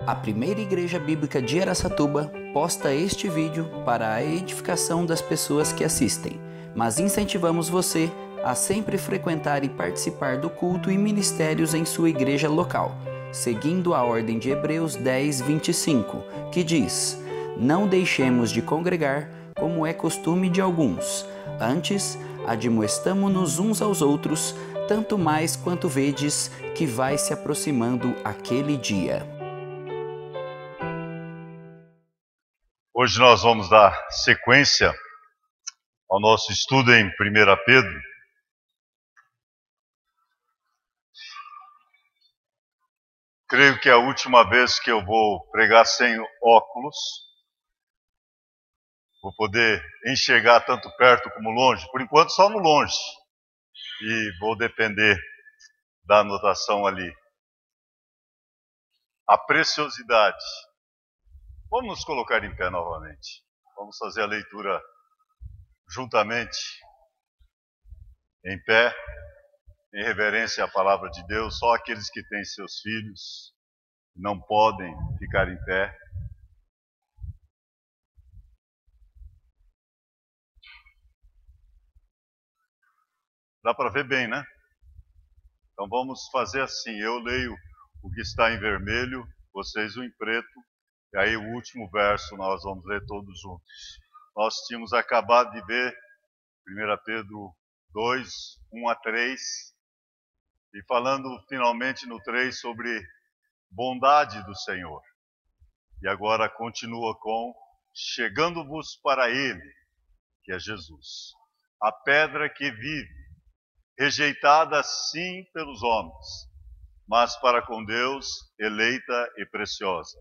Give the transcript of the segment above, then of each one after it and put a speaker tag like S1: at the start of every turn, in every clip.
S1: A primeira igreja bíblica de Araçatuba posta este vídeo para a edificação das pessoas que assistem, mas incentivamos você a sempre frequentar e participar do culto e ministérios em sua igreja local, seguindo a ordem de Hebreus 10, 25, que diz: "Não deixemos de congregar, como é costume de alguns. Antes, admoestamo-nos uns aos outros, tanto mais quanto vedes que vai se aproximando aquele dia."
S2: Hoje nós vamos dar sequência ao nosso estudo em 1 Pedro. Creio que é a última vez que eu vou pregar sem óculos. Vou poder enxergar tanto perto como longe. Por enquanto só no longe. E vou depender da anotação ali. A preciosidade. Vamos nos colocar em pé novamente. Vamos fazer a leitura juntamente, em pé, em reverência à palavra de Deus. Só aqueles que têm seus filhos não podem ficar em pé. Dá para ver bem, né? Então vamos fazer assim, eu leio o que está em vermelho, vocês o em preto, e aí o último verso nós vamos ler todos juntos. Nós tínhamos acabado de ver 1 Pedro 2, 1 a 3, e falando finalmente no 3 sobre bondade do Senhor. E agora continua com chegando-vos para Ele, que é Jesus, a pedra que vive, rejeitada sim pelos homens, mas para com Deus eleita e preciosa.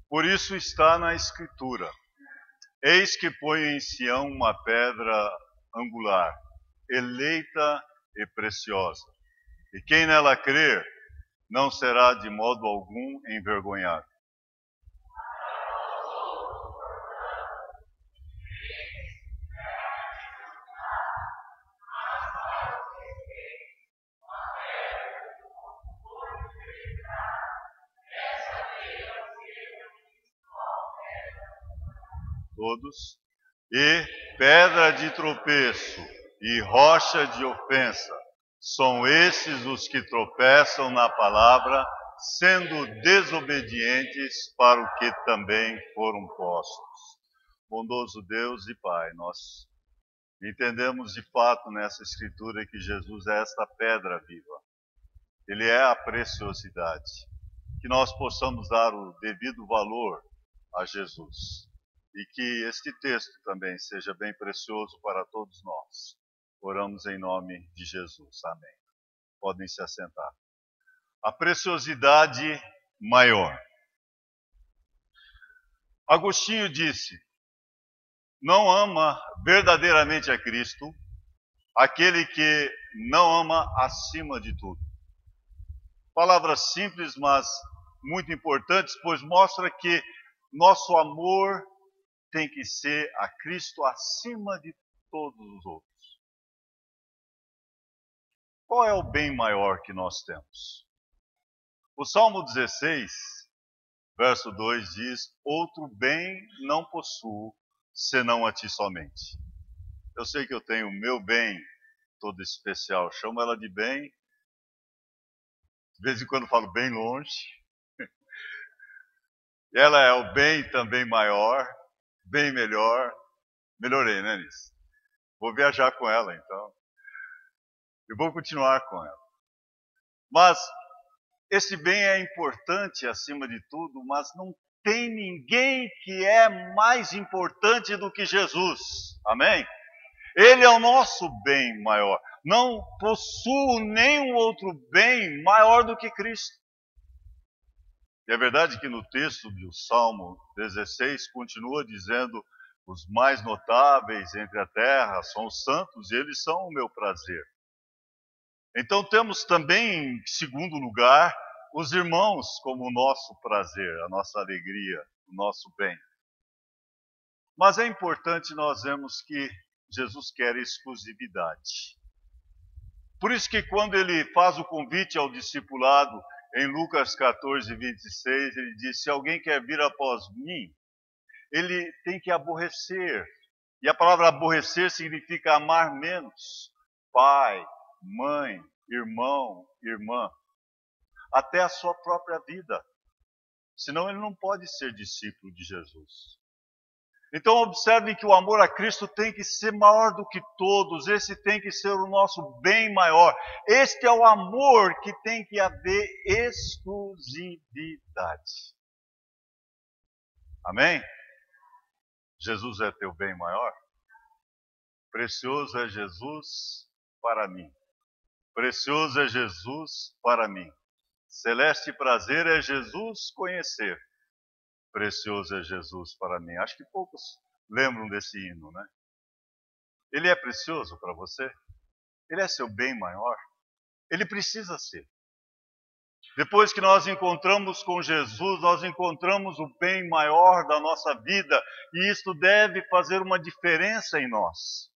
S2: Por isso está na Escritura: eis que ponho em Sião uma pedra angular, eleita e preciosa, e quem nela crer não será de modo algum envergonhado. Todos. E pedra de tropeço e rocha de ofensa são esses os que tropeçam na palavra, sendo desobedientes para o que também foram postos. Bondoso Deus e Pai, nós entendemos de fato nessa escritura que Jesus é esta pedra viva. Ele é a preciosidade. Que nós possamos dar o devido valor a Jesus. E que este texto também seja bem precioso para todos nós. Oramos em nome de Jesus. Amém. Podem se assentar. A preciosidade maior. Agostinho disse: não ama verdadeiramente a Cristo aquele que não ama acima de tudo. Palavras simples, mas muito importantes, pois mostra que nosso amor tem que ser a Cristo acima de todos os outros. Qual é o bem maior que nós temos? O Salmo 16, verso 2 diz: outro bem não possuo, senão a ti somente. Eu sei que eu tenho o meu bem todo especial, chamo ela de bem, de vez em quando falo bem longe. E ela é o bem também maior, bem melhor. Melhorei, né, nisso? Vou viajar com ela, então. E vou continuar com ela. Mas esse bem é importante acima de tudo, mas não tem ninguém que é mais importante do que Jesus. Amém? Ele é o nosso bem maior. Não possuo nenhum outro bem maior do que Cristo. E é verdade que no texto do Salmo 16 continua dizendo: Os mais notáveis entre a terra são os santos, e eles são o meu prazer. Então temos também, em segundo lugar, os irmãos como o nosso prazer, a nossa alegria, o nosso bem. Mas é importante nós vermos que Jesus quer exclusividade. Por isso que quando ele faz o convite ao discipulado, em Lucas 14, 26, ele diz: se alguém quer vir após mim, ele tem que aborrecer. E a palavra aborrecer significa amar menos. Pai, mãe, irmão, irmã. Até a sua própria vida. Senão ele não pode ser discípulo de Jesus. Então observem que o amor a Cristo tem que ser maior do que todos. Esse tem que ser o nosso bem maior. Este é o amor que tem que haver exclusividade. Amém? Jesus é teu bem maior? Precioso é Jesus para mim. Precioso é Jesus para mim. Celeste prazer é Jesus conhecer. Precioso é Jesus para mim. Acho que poucos lembram desse hino, né? Ele é precioso para você? Ele é seu bem maior? Ele precisa ser. Depois que nós encontramos com Jesus, nós encontramos o bem maior da nossa vida, e isto deve fazer uma diferença em nós.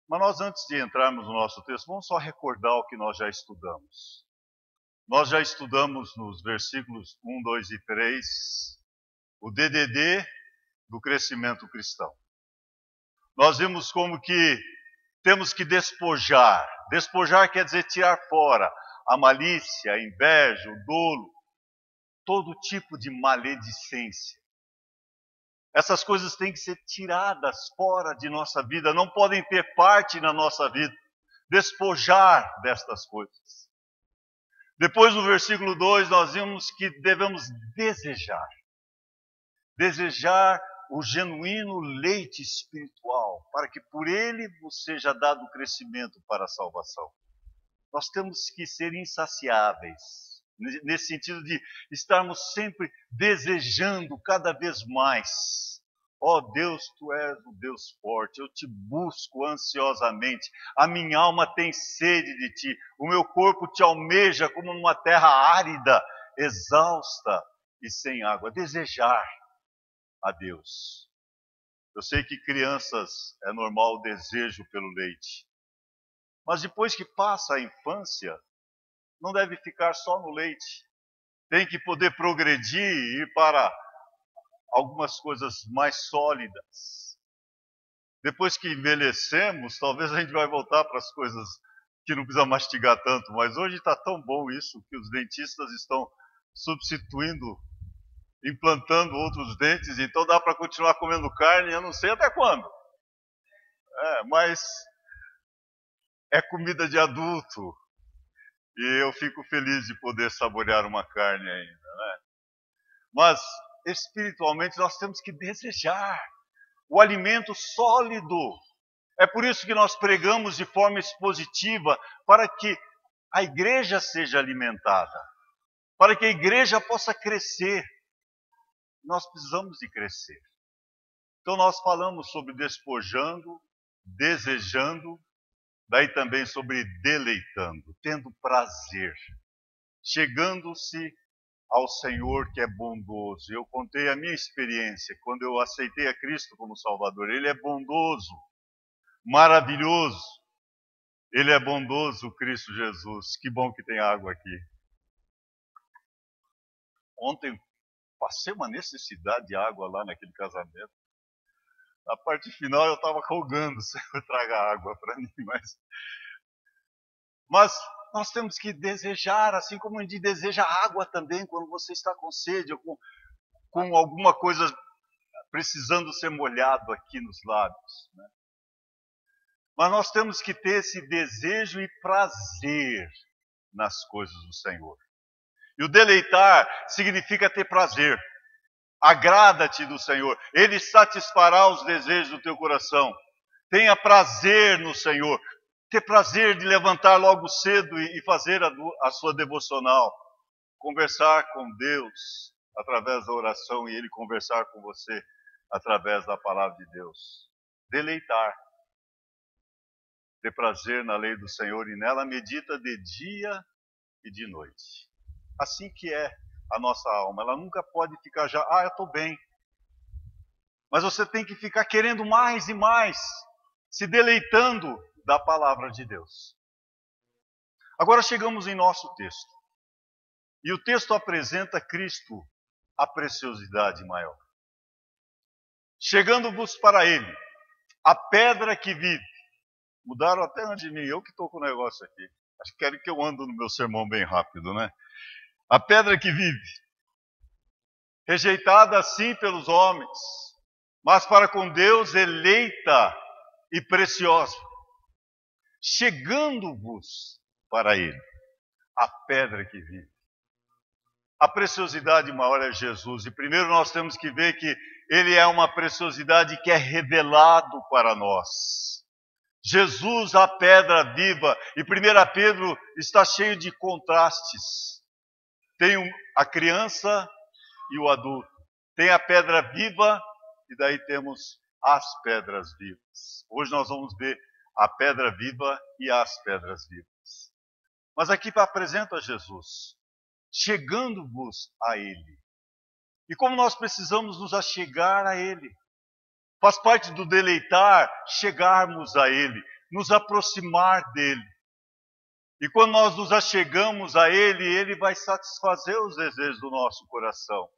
S2: Mas nós, antes de entrarmos no nosso texto, vamos só recordar o que nós já estudamos. Nós já estudamos nos versículos 1, 2 e 3 o DDD do crescimento cristão. Nós vimos como que temos que despojar. Despojar quer dizer tirar fora a malícia, a inveja, o dolo, todo tipo de maledicência. Essas coisas têm que ser tiradas fora de nossa vida, não podem ter parte na nossa vida. Despojar destas coisas. Depois, no versículo 2, nós vimos que devemos desejar. Desejar o genuíno leite espiritual, para que por ele vos seja dado o crescimento para a salvação. Nós temos que ser insaciáveis, nesse sentido de estarmos sempre desejando cada vez mais. Ó Deus, Tu és o Deus forte, eu Te busco ansiosamente, a minha alma tem sede de Ti, o meu corpo Te almeja como numa terra árida, exausta e sem água. Desejar a Deus. Eu sei que crianças é normal o desejo pelo leite, mas depois que passa a infância, não deve ficar só no leite. Tem que poder progredir e ir para algumas coisas mais sólidas. Depois que envelhecemos, talvez a gente vai voltar para as coisas que não precisa mastigar tanto, mas hoje está tão bom isso que os dentistas estão substituindo, implantando outros dentes, então dá para continuar comendo carne, eu não sei até quando. Mas é comida de adulto. E eu fico feliz de poder saborear uma carne ainda, né? Mas, espiritualmente, nós temos que desejar o alimento sólido. É por isso que nós pregamos de forma expositiva, para que a igreja seja alimentada, para que a igreja possa crescer. Nós precisamos de crescer. Então nós falamos sobre despojando, desejando, daí também sobre deleitando, tendo prazer, chegando-se ao Senhor que é bondoso. Eu contei a minha experiência quando eu aceitei a Cristo como Salvador. Ele é bondoso, maravilhoso. Ele é bondoso, Cristo Jesus. Que bom que tem água aqui. Ontem passei uma necessidade de água lá naquele casamento. Na parte final eu estava rogando, Senhor, traga água para mim. Mas nós temos que desejar, assim como a gente deseja água também, quando você está com sede, ou com alguma coisa precisando ser molhado aqui nos lábios, né? Mas nós temos que ter esse desejo e prazer nas coisas do Senhor. E o deleitar significa ter prazer. Agrada-te do Senhor. Ele satisfará os desejos do teu coração. Tenha prazer no Senhor. Ter prazer de levantar logo cedo e fazer a sua devocional. Conversar com Deus através da oração e Ele conversar com você. através da palavra de Deus. Deleitar. Ter prazer na lei do Senhor e nela medita de dia e de noite. Assim que é a nossa alma. Ela nunca pode ficar já, eu estou bem. Mas você tem que ficar querendo mais e mais, se deleitando da palavra de Deus. Agora chegamos em nosso texto. E o texto apresenta Cristo, a preciosidade maior. Chegando-vos para Ele, a pedra que vive. Mudaram até antes de mim, eu que estou com o negócio aqui. Acho que querem que eu ando no meu sermão bem rápido, né? A pedra que vive, rejeitada assim pelos homens, mas para com Deus eleita e preciosa. Chegando-vos para Ele, a pedra que vive. A preciosidade maior é Jesus. E primeiro nós temos que ver que Ele é uma preciosidade que é revelado para nós. Jesus, a pedra viva. E 1 Pedro está cheio de contrastes. Tem a criança e o adulto. Tem a pedra viva e daí temos as pedras vivas. Hoje nós vamos ver a pedra viva e as pedras vivas. Mas aqui apresenta Jesus, chegando-vos a Ele. E como nós precisamos nos achegar a Ele. Faz parte do deleitar, chegarmos a Ele, nos aproximar dEle. E quando nós nos achegamos a Ele, Ele vai satisfazer os desejos do nosso coração.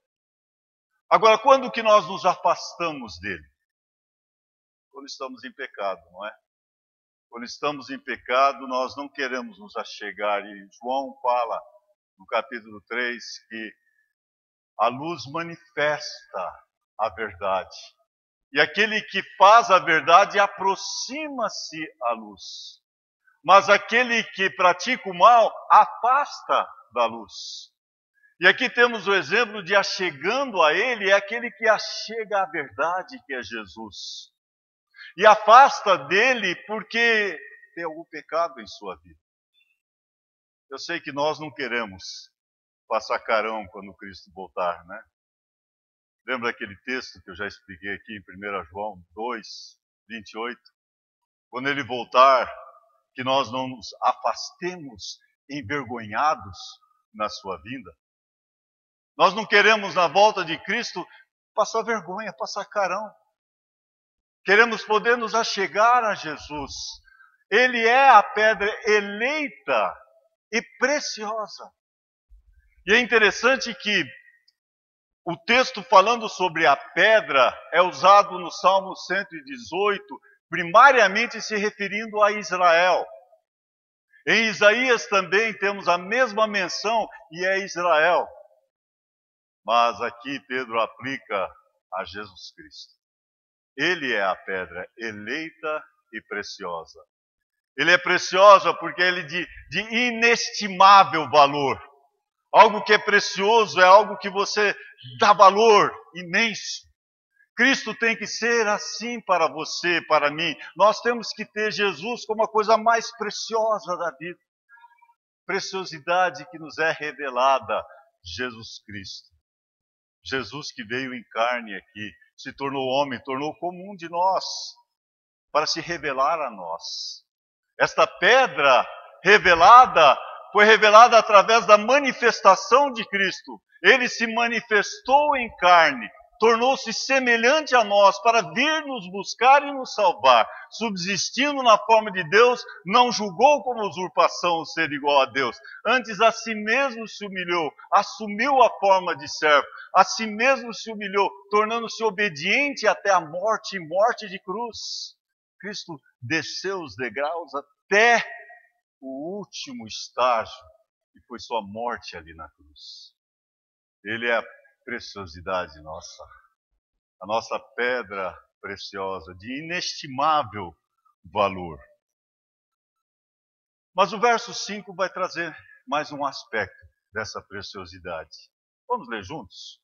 S2: Agora, quando que nós nos afastamos dEle? Quando estamos em pecado, não é? Quando estamos em pecado, nós não queremos nos achegar. E João fala, no capítulo 3, que a luz manifesta a verdade. E aquele que faz a verdade aproxima-se à luz. Mas aquele que pratica o mal afasta da luz. E aqui temos o exemplo de achegando a Ele, é aquele que achega a verdade, que é Jesus. E afasta dele porque tem algum pecado em sua vida. Eu sei que nós não queremos passar carão quando Cristo voltar, né? Lembra aquele texto que eu já expliquei aqui em 1 João 2, 28? Quando Ele voltar, que nós não nos afastemos envergonhados na sua vinda. Nós não queremos, na volta de Cristo, passar vergonha, passar carão. Queremos poder nos achegar a Jesus. Ele é a pedra eleita e preciosa. E é interessante que o texto falando sobre a pedra é usado no Salmo 118, primariamente se referindo a Israel. Em Isaías também temos a mesma menção e é Israel. Mas aqui Pedro aplica a Jesus Cristo. Ele é a pedra eleita e preciosa. Ele é preciosa porque ele é de inestimável valor. Algo que é precioso é algo que você dá valor imenso. Cristo tem que ser assim para você, para mim. Nós temos que ter Jesus como a coisa mais preciosa da vida. Preciosidade que nos é revelada, Jesus Cristo. Jesus que veio em carne aqui, se tornou homem, tornou como um de nós, para se revelar a nós. Esta pedra revelada foi revelada através da manifestação de Cristo. Ele se manifestou em carne, tornou-se semelhante a nós para vir nos buscar e nos salvar. Subsistindo na forma de Deus, não julgou como usurpação o ser igual a Deus. Antes a si mesmo se humilhou, assumiu a forma de servo. A si mesmo se humilhou, tornando-se obediente até a morte e morte de cruz. Cristo desceu os degraus até o último estágio, e foi sua morte ali na cruz. Ele é a preciosidade nossa, a nossa pedra preciosa, de inestimável valor. Mas o verso 5 vai trazer mais um aspecto dessa preciosidade. Vamos ler juntos?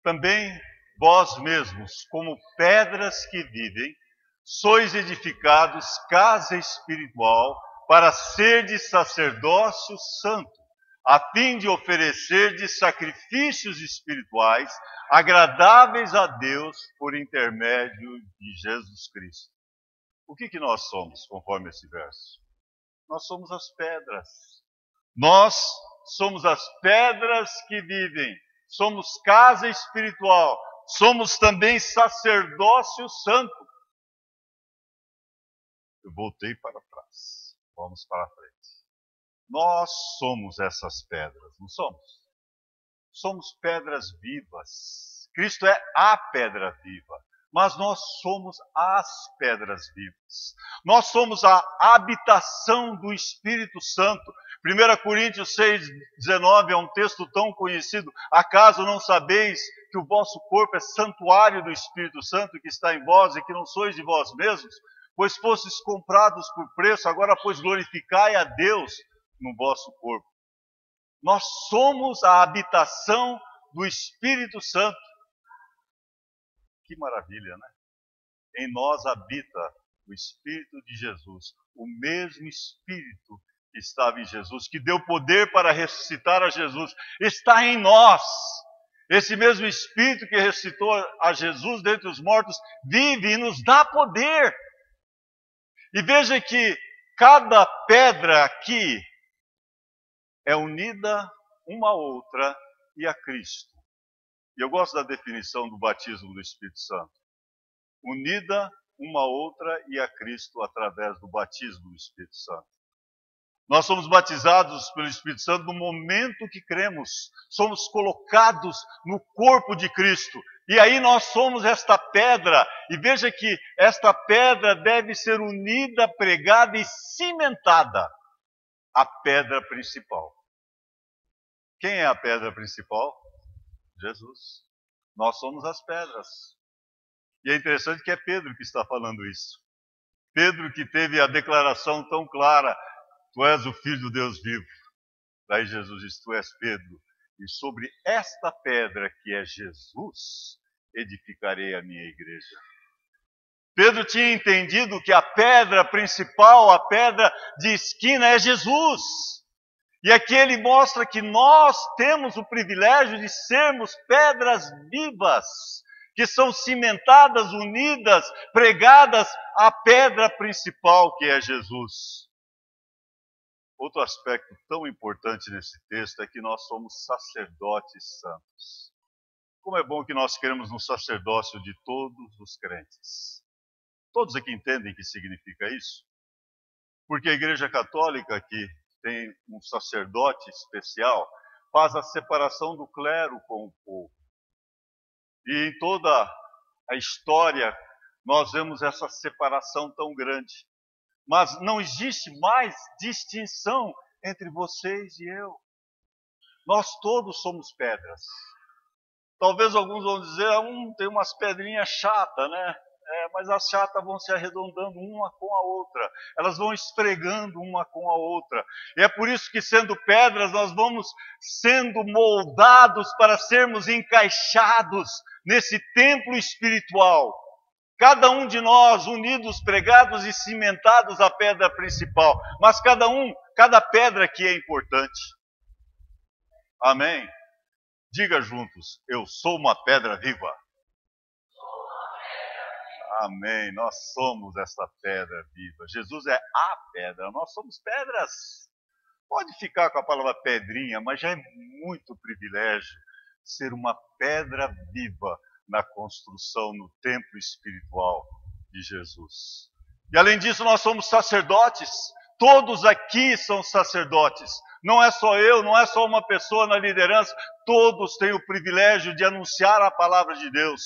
S2: Também vós mesmos, como pedras que vivem, sois edificados casa espiritual, para serdes sacerdócio santo, a fim de oferecer de sacrifícios espirituais agradáveis a Deus por intermédio de Jesus Cristo. O que nós somos, conforme esse verso? Nós somos as pedras. Nós somos as pedras que vivem. Somos casa espiritual. Somos também sacerdócio santo. Eu voltei para trás. Vamos para frente. Nós somos essas pedras, não somos? Somos pedras vivas. Cristo é a pedra viva. Mas nós somos as pedras vivas. Nós somos a habitação do Espírito Santo. 1 Coríntios 6,19 é um texto tão conhecido. Acaso não sabeis que o vosso corpo é santuário do Espírito Santo que está em vós e que não sois de vós mesmos? Pois fostes comprados por preço, agora pois glorificai a Deus no vosso corpo. Nós somos a habitação do Espírito Santo. Que maravilha, né? Em nós habita o Espírito de Jesus, o mesmo Espírito que estava em Jesus, que deu poder para ressuscitar a Jesus, está em nós. Esse mesmo Espírito que ressuscitou a Jesus dentre os mortos vive e nos dá poder. E veja que cada pedra aqui é unida uma à outra e a Cristo. E eu gosto da definição do batismo do Espírito Santo. Unida uma à outra e a Cristo através do batismo do Espírito Santo. Nós somos batizados pelo Espírito Santo no momento que cremos. Somos colocados no corpo de Cristo. E aí nós somos esta pedra. E veja que esta pedra deve ser unida, pregada e cimentada à pedra principal. Quem é a pedra principal? Jesus. Nós somos as pedras. E é interessante que é Pedro que está falando isso. Pedro que teve a declaração tão clara: tu és o Filho do Deus vivo. Daí Jesus diz: tu és Pedro, e sobre esta pedra que é Jesus, edificarei a minha igreja. Pedro tinha entendido que a pedra principal, a pedra de esquina é Jesus. E aqui ele mostra que nós temos o privilégio de sermos pedras vivas, que são cimentadas, unidas, pregadas à pedra principal que é Jesus. Outro aspecto tão importante nesse texto é que nós somos sacerdotes santos. Como é bom que nós cremos no sacerdócio de todos os crentes. Todos aqui entendem o que significa isso? Porque a Igreja Católica, que tem um sacerdote especial, faz a separação do clero com o povo. E em toda a história nós vemos essa separação tão grande. Mas não existe mais distinção entre vocês e eu. Nós todos somos pedras. Talvez alguns vão dizer: tem umas pedrinhas chatas, né? Mas as chatas vão se arredondando uma com a outra. Elas vão esfregando uma com a outra. E é por isso que, sendo pedras, nós vamos sendo moldados para sermos encaixados nesse templo espiritual. Cada um de nós unidos, pregados e cimentados à pedra principal. Mas cada pedra aqui é importante. Amém? Diga juntos: eu sou uma pedra viva. Amém, nós somos essa pedra viva. Jesus é a pedra, nós somos pedras. Pode ficar com a palavra pedrinha, mas já é muito privilégio ser uma pedra viva na construção, no templo espiritual de Jesus. E além disso, nós somos sacerdotes. Todos aqui são sacerdotes. Não é só eu, não é só uma pessoa na liderança. Todos têm o privilégio de anunciar a palavra de Deus.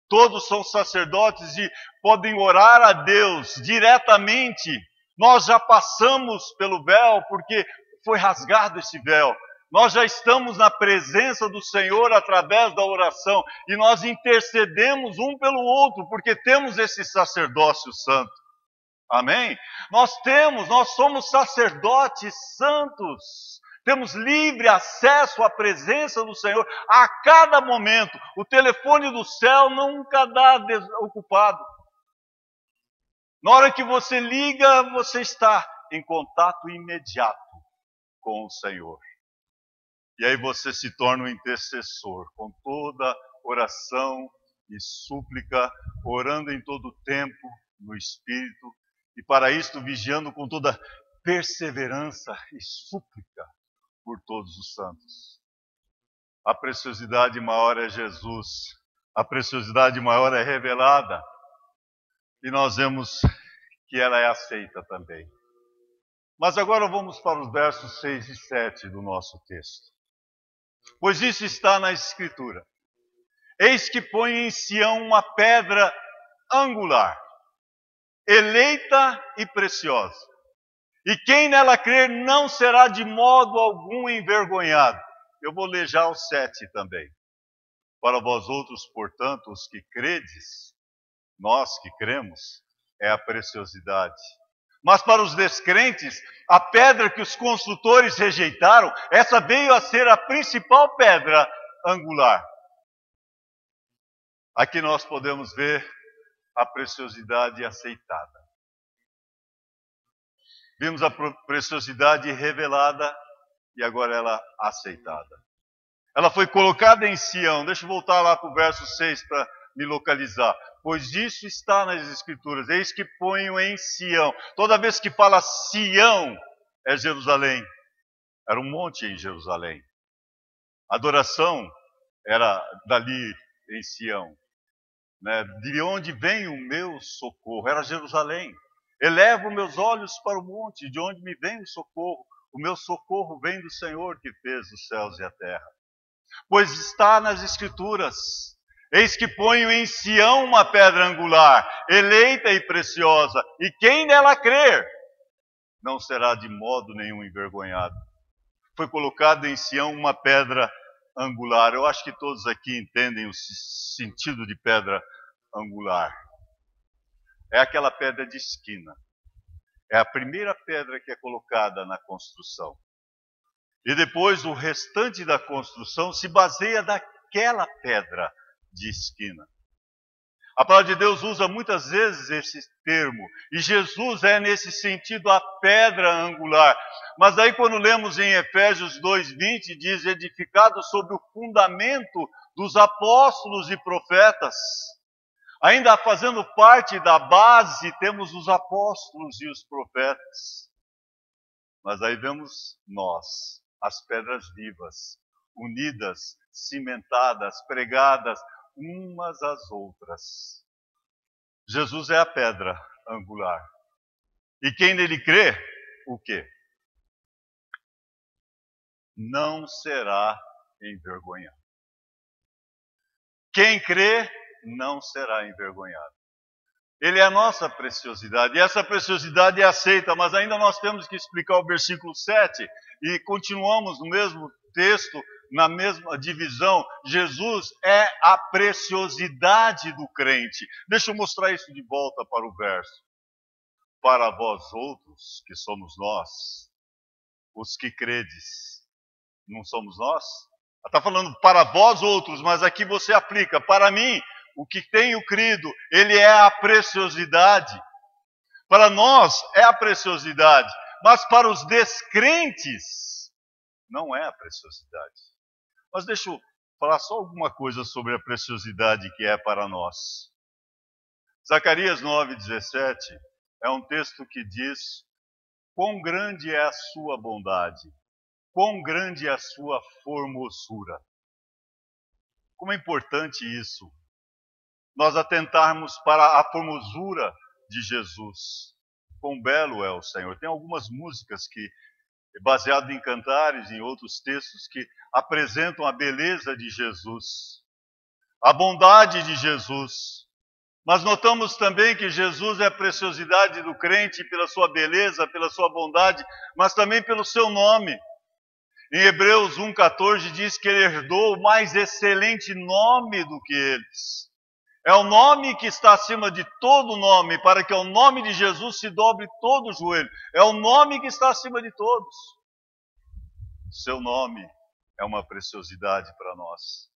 S2: Todos são sacerdotes e podem orar a Deus diretamente. Nós já passamos pelo véu, porque foi rasgado esse véu. Nós já estamos na presença do Senhor através da oração. E nós intercedemos um pelo outro, porque temos esse sacerdócio santo. Amém? Nós somos sacerdotes santos. Temos livre acesso à presença do Senhor a cada momento. O telefone do céu nunca dá desocupado. Na hora que você liga, você está em contato imediato com o Senhor. E aí você se torna um intercessor, com toda oração e súplica, orando em todo o tempo, no Espírito, e para isto vigiando com toda perseverança e súplica por todos os santos. A preciosidade maior é Jesus, a preciosidade maior é revelada, e nós vemos que ela é aceita também. Mas agora vamos para os versos 6 e 7 do nosso texto. Pois isso está na Escritura. Eis que põe em Sião uma pedra angular, eleita e preciosa. E quem nela crer não será de modo algum envergonhado. Eu vou ler já o 7 também. Para vós outros, portanto, os que credes, nós que cremos, é a preciosidade. Mas para os descrentes, a pedra que os construtores rejeitaram, essa veio a ser a principal pedra angular. Aqui nós podemos ver a preciosidade aceitada. Vimos a preciosidade revelada e agora ela aceitada. Ela foi colocada em Sião. Deixa eu voltar lá para o verso 6 para me localizar. Pois isso está nas Escrituras. Eis que ponho em Sião. Toda vez que fala Sião, é Jerusalém. Era um monte em Jerusalém. A adoração era dali em Sião. De onde vem o meu socorro? Era Jerusalém. Elevo meus olhos para o monte, de onde me vem o socorro. O meu socorro vem do Senhor que fez os céus e a terra. Pois está nas Escrituras. Eis que ponho em Sião uma pedra angular, eleita e preciosa, e quem nela crer não será de modo nenhum envergonhado. Foi colocada em Sião uma pedra angular. Eu acho que todos aqui entendem o sentido de pedra angular. É aquela pedra de esquina. É a primeira pedra que é colocada na construção. E depois o restante da construção se baseia naquela pedra de esquina. A palavra de Deus usa muitas vezes esse termo. E Jesus é nesse sentido a pedra angular. Mas aí quando lemos em Efésios 2:20, diz edificado sobre o fundamento dos apóstolos e profetas. Ainda fazendo parte da base, temos os apóstolos e os profetas. Mas aí vemos nós, as pedras vivas, unidas, cimentadas, pregadas umas às outras. Jesus é a pedra angular. E quem nele crê, o quê? Não será envergonhado. Quem crê, não será envergonhado. Ele é a nossa preciosidade, e essa preciosidade é aceita, mas ainda nós temos que explicar o versículo 7, e continuamos no mesmo texto, na mesma divisão. Jesus é a preciosidade do crente. Deixa eu mostrar isso de volta para o verso. Para vós outros, que somos nós, os que credes, não somos nós? Está falando para vós outros, mas aqui você aplica, para mim, o que tenho crido, ele é a preciosidade. Para nós é a preciosidade, mas para os descrentes não é a preciosidade. Mas deixa eu falar só alguma coisa sobre a preciosidade que é para nós. Zacarias 9:17 é um texto que diz: quão grande é a sua bondade, quão grande é a sua formosura. Como é importante isso, nós atentarmos para a formosura de Jesus. Quão belo é o Senhor. Tem algumas músicas que, baseado em cantares, em outros textos, que apresentam a beleza de Jesus, a bondade de Jesus. Mas notamos também que Jesus é a preciosidade do crente pela sua beleza, pela sua bondade, mas também pelo seu nome. Em Hebreus 1:14 diz que ele herdou o mais excelente nome do que eles. É o nome que está acima de todo nome, para que ao nome de Jesus se dobre todo o joelho. É o nome que está acima de todos. Seu nome é uma preciosidade para nós.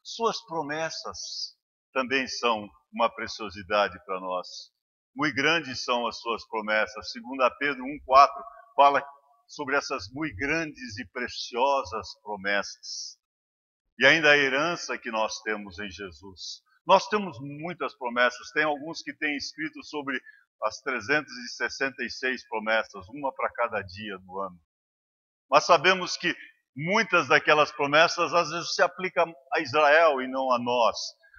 S2: Suas promessas também são uma preciosidade para nós. Muito grandes são as suas promessas. 2 Pedro 1:4 fala sobre essas muito grandes e preciosas promessas. E ainda a herança que nós temos em Jesus. Nós temos muitas promessas, tem alguns que têm escrito sobre as 366 promessas, uma para cada dia do ano. Mas sabemos que muitas daquelas promessas às vezes se aplicam a Israel e não a nós.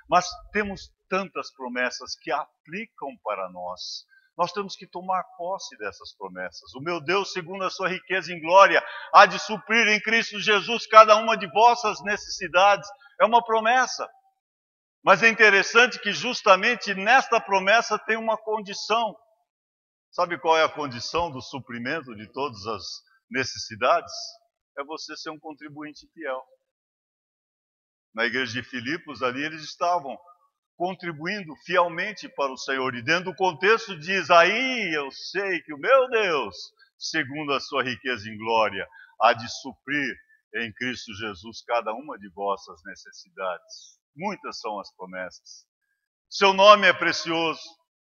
S2: Mas temos tantas promessas que aplicam para nós. Nós temos que tomar posse dessas promessas. O meu Deus, segundo a sua riqueza em glória, há de suprir em Cristo Jesus cada uma de vossas necessidades. É uma promessa. Mas é interessante que justamente nesta promessa tem uma condição. Sabe qual é a condição do suprimento de todas as necessidades? É você ser um contribuinte fiel. Na igreja de Filipos, ali eles estavam contribuindo fielmente para o Senhor. E dentro do contexto diz, aí eu sei que o meu Deus, segundo a sua riqueza em glória, há de suprir em Cristo Jesus cada uma de vossas necessidades. Muitas são as promessas. Seu nome é precioso,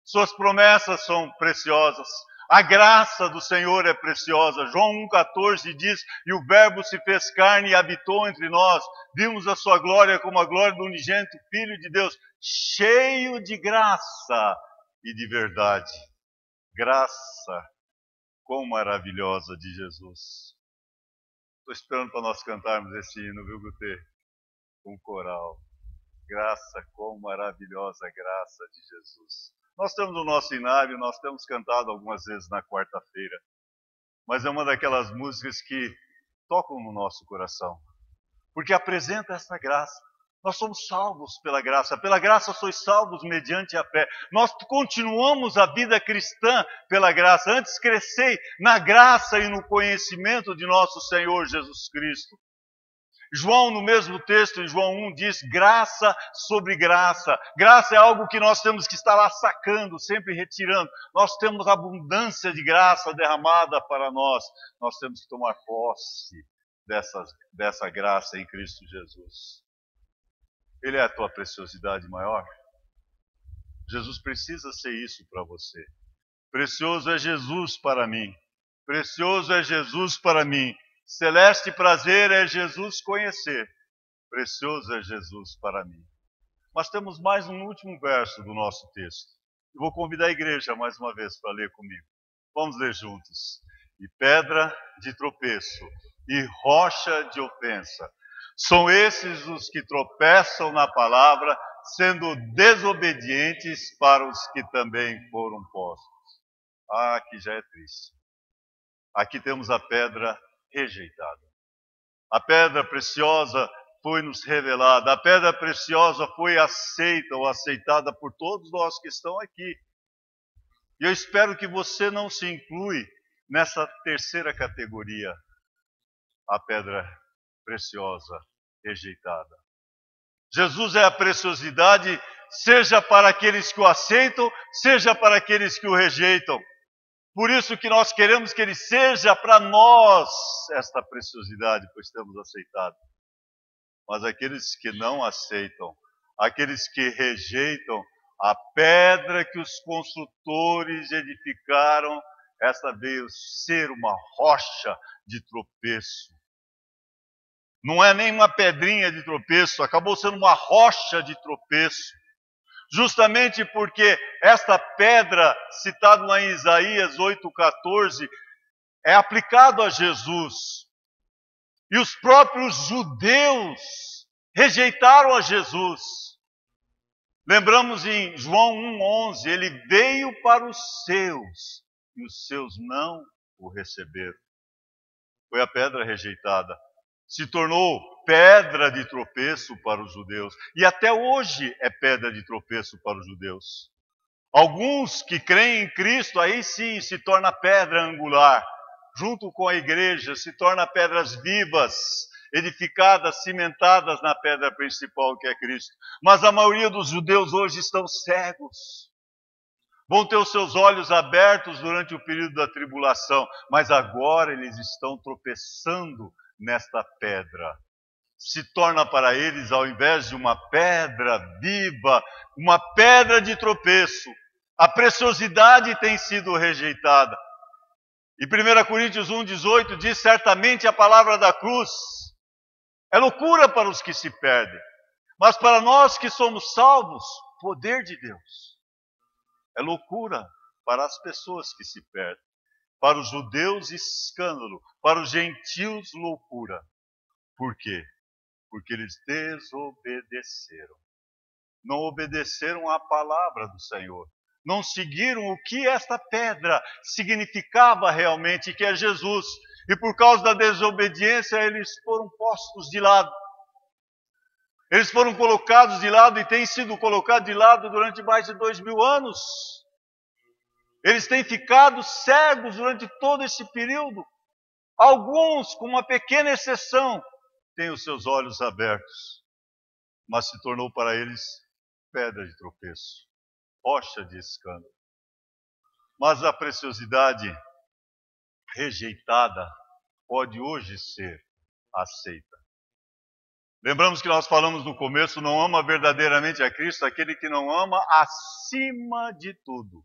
S2: suas promessas são preciosas. A graça do Senhor é preciosa. João 1,14 diz, e o verbo se fez carne e habitou entre nós. Vimos a sua glória como a glória do unigênito Filho de Deus, cheio de graça e de verdade. Graça, quão maravilhosa de Jesus. Estou esperando para nós cantarmos esse hino, viu, Gutê? Com coral. Graça, quão maravilhosa graça de Jesus. Nós temos o nosso inário, nós temos cantado algumas vezes na quarta-feira, mas é uma daquelas músicas que tocam no nosso coração, porque apresenta essa graça. Nós somos salvos pela graça sois salvos mediante a fé. Nós continuamos a vida cristã pela graça. Antes crescei na graça e no conhecimento de nosso Senhor Jesus Cristo. João, no mesmo texto, em João 1, diz graça sobre graça. Graça é algo que nós temos que estar lá sacando, sempre retirando. Nós temos abundância de graça derramada para nós. Nós temos que tomar posse dessa graça em Cristo Jesus. Ele é a tua preciosidade maior? Jesus precisa ser isso para você. Precioso é Jesus para mim. Precioso é Jesus para mim. Celeste prazer é Jesus conhecer. Precioso é Jesus para mim. Mas temos mais um último verso do nosso texto. Eu vou convidar a igreja mais uma vez para ler comigo. Vamos ler juntos. E pedra de tropeço e rocha de ofensa. São esses os que tropeçam na palavra, sendo desobedientes para os que também foram postos. Ah, aqui já é triste. Aqui temos a pedra rejeitada. A pedra preciosa foi nos revelada. A pedra preciosa foi aceita ou aceitada por todos nós que estão aqui. E eu espero que você não se inclui nessa terceira categoria. A pedra preciosa rejeitada. Jesus é a preciosidade, seja para aqueles que o aceitam, seja para aqueles que o rejeitam. Por isso que nós queremos que ele seja para nós esta preciosidade, pois temos aceitado. Mas aqueles que não aceitam, aqueles que rejeitam a pedra que os construtores edificaram, esta veio ser uma rocha de tropeço. Não é nem uma pedrinha de tropeço, acabou sendo uma rocha de tropeço. Justamente porque esta pedra, citada lá em Isaías 8,14, é aplicado a Jesus. E os próprios judeus rejeitaram a Jesus. Lembramos em João 1,11, ele veio para os seus, e os seus não o receberam. Foi a pedra rejeitada. Se tornou pedra de tropeço para os judeus. E até hoje é pedra de tropeço para os judeus. Alguns que creem em Cristo, aí sim se torna pedra angular. Junto com a igreja, se torna pedras vivas, edificadas, cimentadas na pedra principal que é Cristo. Mas a maioria dos judeus hoje estão cegos. Vão ter os seus olhos abertos durante o período da tribulação. Mas agora eles estão tropeçando nesta pedra. Se torna para eles, ao invés de uma pedra viva, uma pedra de tropeço. A preciosidade tem sido rejeitada. E 1 Coríntios 1,18 diz: certamente a palavra da cruz é loucura para os que se perdem, mas para nós que somos salvos, poder de Deus. É loucura para as pessoas que se perdem. Para os judeus, escândalo. Para os gentios, loucura. Por quê? Porque eles desobedeceram. Não obedeceram à palavra do Senhor. Não seguiram o que esta pedra significava realmente, que é Jesus. E por causa da desobediência, eles foram postos de lado. Eles foram colocados de lado e têm sido colocados de lado durante mais de 2000 anos. Eles têm ficado cegos durante todo esse período. Alguns, com uma pequena exceção, têm os seus olhos abertos. Mas se tornou para eles pedra de tropeço, rocha de escândalo. Mas a preciosidade rejeitada pode hoje ser aceita. Lembramos que nós falamos no começo: não ama verdadeiramente a Cristo aquele que não ama acima de tudo.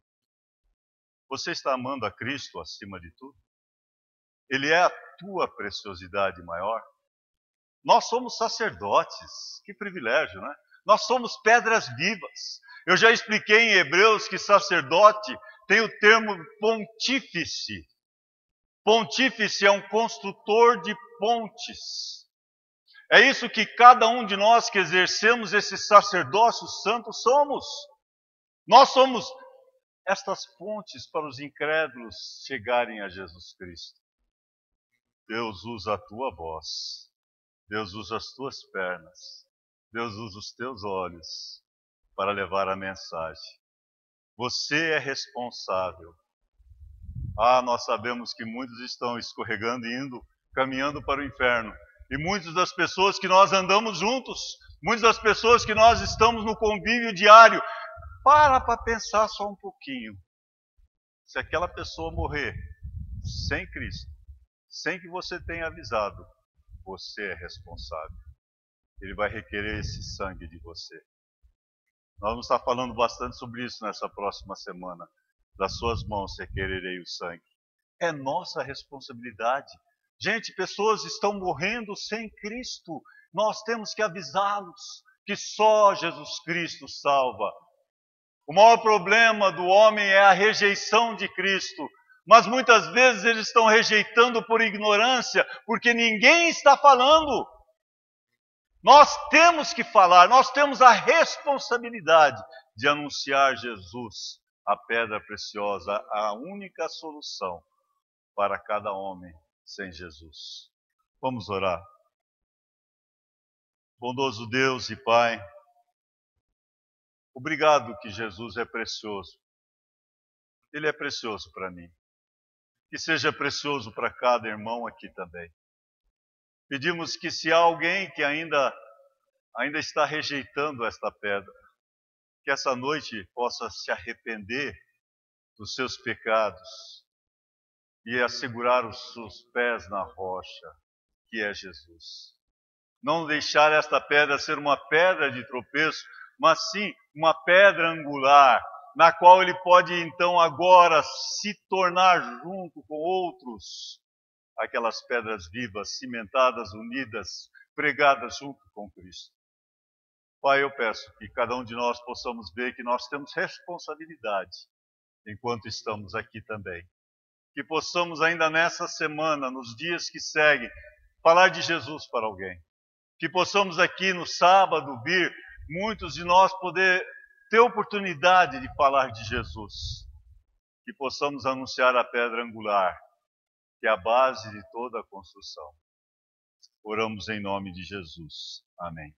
S2: Você está amando a Cristo acima de tudo? Ele é a tua preciosidade maior? Nós somos sacerdotes, que privilégio, né? Nós somos pedras vivas. Eu já expliquei em Hebreus que sacerdote tem o termo pontífice. Pontífice é um construtor de pontes. É isso que cada um de nós que exercemos esse sacerdócio santo somos. Nós somos estas pontes para os incrédulos chegarem a Jesus Cristo. Deus usa a tua voz. Deus usa as tuas pernas. Deus usa os teus olhos para levar a mensagem. Você é responsável. Nós sabemos que muitos estão escorregando e caminhando para o inferno. E muitas das pessoas que nós andamos juntos, muitas das pessoas que nós estamos no convívio diário, para pensar só um pouquinho. Se aquela pessoa morrer sem Cristo, sem que você tenha avisado, você é responsável. Ele vai requerer esse sangue de você. Nós vamos estar falando bastante sobre isso nessa próxima semana. Das suas mãos requererei o sangue. É nossa responsabilidade. Gente, pessoas estão morrendo sem Cristo. Nós temos que avisá-los que só Jesus Cristo salva. O maior problema do homem é a rejeição de Cristo. Mas muitas vezes eles estão rejeitando por ignorância, porque ninguém está falando. Nós temos que falar, nós temos a responsabilidade de anunciar Jesus, a pedra preciosa, a única solução para cada homem sem Jesus. Vamos orar. Bondoso Deus e Pai, obrigado que Jesus é precioso. Ele é precioso para mim. Que seja precioso para cada irmão aqui também. Pedimos que se há alguém que ainda está rejeitando esta pedra, que essa noite possa se arrepender dos seus pecados e assegurar os seus pés na rocha, que é Jesus. Não deixar esta pedra ser uma pedra de tropeço, mas sim uma pedra angular, na qual ele pode então agora se tornar junto com outros, aquelas pedras vivas, cimentadas, unidas, pregadas junto com Cristo. Pai, eu peço que cada um de nós possamos ver que nós temos responsabilidade enquanto estamos aqui também. Que possamos ainda nessa semana, nos dias que seguem, falar de Jesus para alguém. Que possamos aqui no sábado vir, muitos de nós poder ter oportunidade de falar de Jesus. Que possamos anunciar a pedra angular, que é a base de toda a construção. Oramos em nome de Jesus. Amém.